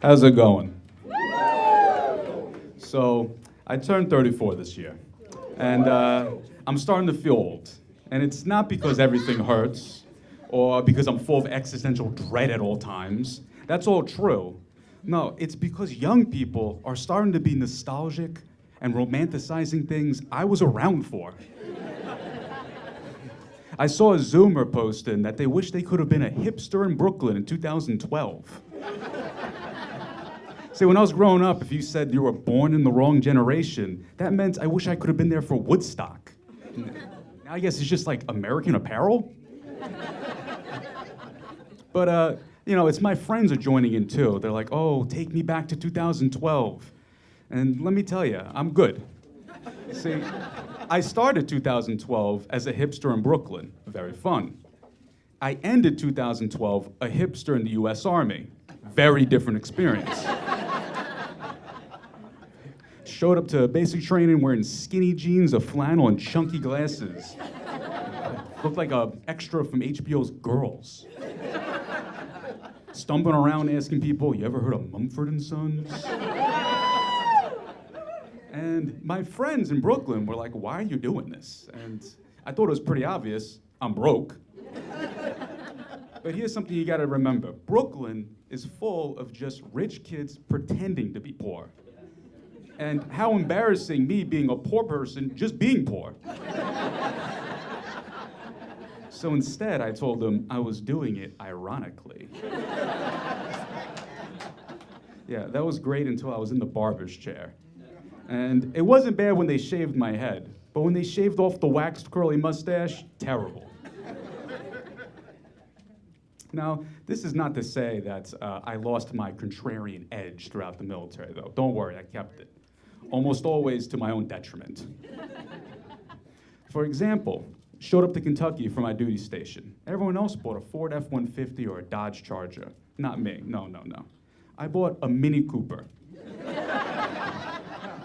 How's it going? So, I turned 34 this year, and I'm starting to feel old. And it's not because everything hurts, or because I'm full of existential dread at all times. That's all true. No, it's because young people are starting to be nostalgic and romanticizing things I was around for. I saw a Zoomer posting that they wish they could have been a hipster in Brooklyn in 2012. See, when I was growing up, if you said you were born in the wrong generation, that meant I wish I could have been there for Woodstock. Now I guess it's just like American Apparel. But, it's my friends are joining in too. They're like, oh, take me back to 2012. And let me tell you, I'm good. See, I started 2012 as a hipster in Brooklyn. Very fun. I ended 2012 a hipster in the US Army. Very different experience. Showed up to basic training wearing skinny jeans, a flannel, and chunky glasses. Looked like an extra from HBO's Girls. Stumbling around asking people, you ever heard of Mumford & Sons? And my friends in Brooklyn were like, why are you doing this? And I thought it was pretty obvious, I'm broke. But here's something you gotta remember. Brooklyn is full of just rich kids pretending to be poor. And how embarrassing me being a poor person just being poor. So instead, I told them I was doing it ironically. Yeah, that was great until I was in the barber's chair. And it wasn't bad when they shaved my head, but when they shaved off the waxed curly mustache, terrible. Now, this is not to say that I lost my contrarian edge throughout the military, though. Don't worry, I kept it. Almost always to my own detriment. For example, showed up to Kentucky for my duty station. Everyone else bought a Ford F-150 or a Dodge Charger. Not me, no. I bought a Mini Cooper.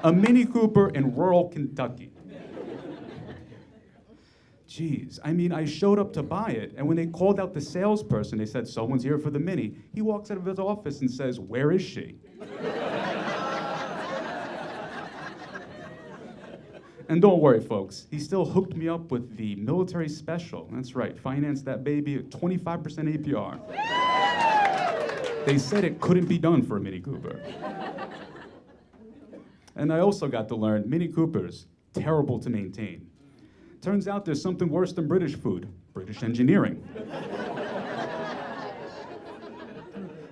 A Mini Cooper in rural Kentucky. Jeez, I showed up to buy it, and when they called out the salesperson, they said, someone's here for the Mini. He walks out of his office and says, where is she? And don't worry, folks, he still hooked me up with the military special. That's right, financed that baby at 25% APR. They said it couldn't be done for a Mini Cooper. And I also got to learn Mini Coopers, terrible to maintain. Turns out there's something worse than British food, British engineering.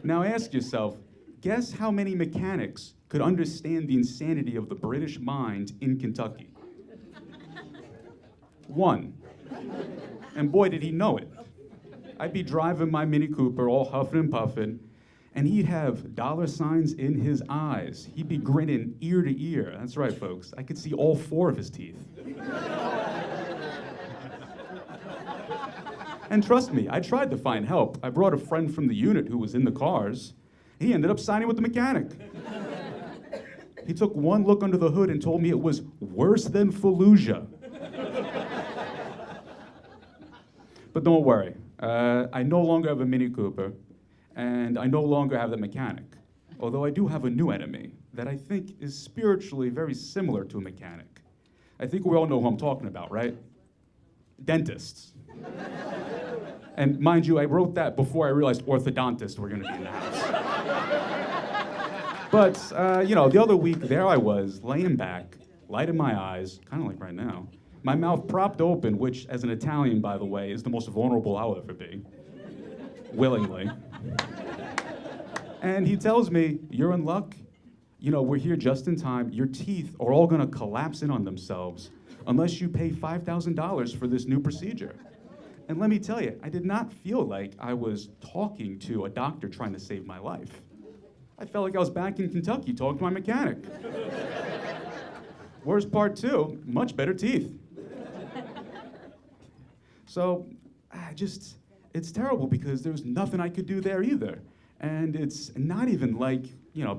Now ask yourself, guess how many mechanics could understand the insanity of the British mind in Kentucky? 1. And boy, did he know it. I'd be driving my Mini Cooper all huffing and puffing, and he'd have dollar signs in his eyes. He'd be grinning ear to ear. That's right, folks. I could see all 4 of his teeth. And trust me, I tried to find help. I brought a friend from the unit who was in the cars. He ended up signing with the mechanic. He took one look under the hood and told me it was worse than Fallujah. But don't worry, I no longer have a Mini Cooper, and I no longer have the mechanic. Although I do have a new enemy that I think is spiritually very similar to a mechanic. I think we all know who I'm talking about, right? Dentists. And mind you, I wrote that before I realized orthodontists were gonna be in the house. But, the other week, there I was, laying back, light in my eyes, kind of like right now, my mouth propped open, which, as an Italian, by the way, is the most vulnerable I'll ever be. Willingly. And he tells me, you're in luck. We're here just in time. Your teeth are all gonna collapse in on themselves unless you pay $5,000 for this new procedure. And let me tell you, I did not feel like I was talking to a doctor trying to save my life. I felt like I was back in Kentucky talking to my mechanic. Worst part too, much better teeth. So, it's terrible because there's nothing I could do there either. And it's not even like,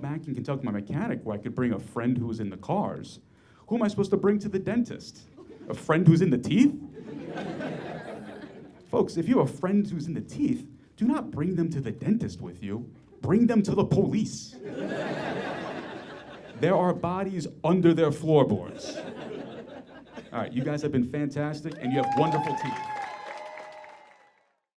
back in Kentucky, my mechanic, where I could bring a friend who was in the cars. Who am I supposed to bring to the dentist? A friend who's in the teeth? Folks, if you have a friend who's in the teeth, do not bring them to the dentist with you. bring them to the police. There are bodies under their floorboards. All right, you guys have been fantastic, and you have wonderful teeth.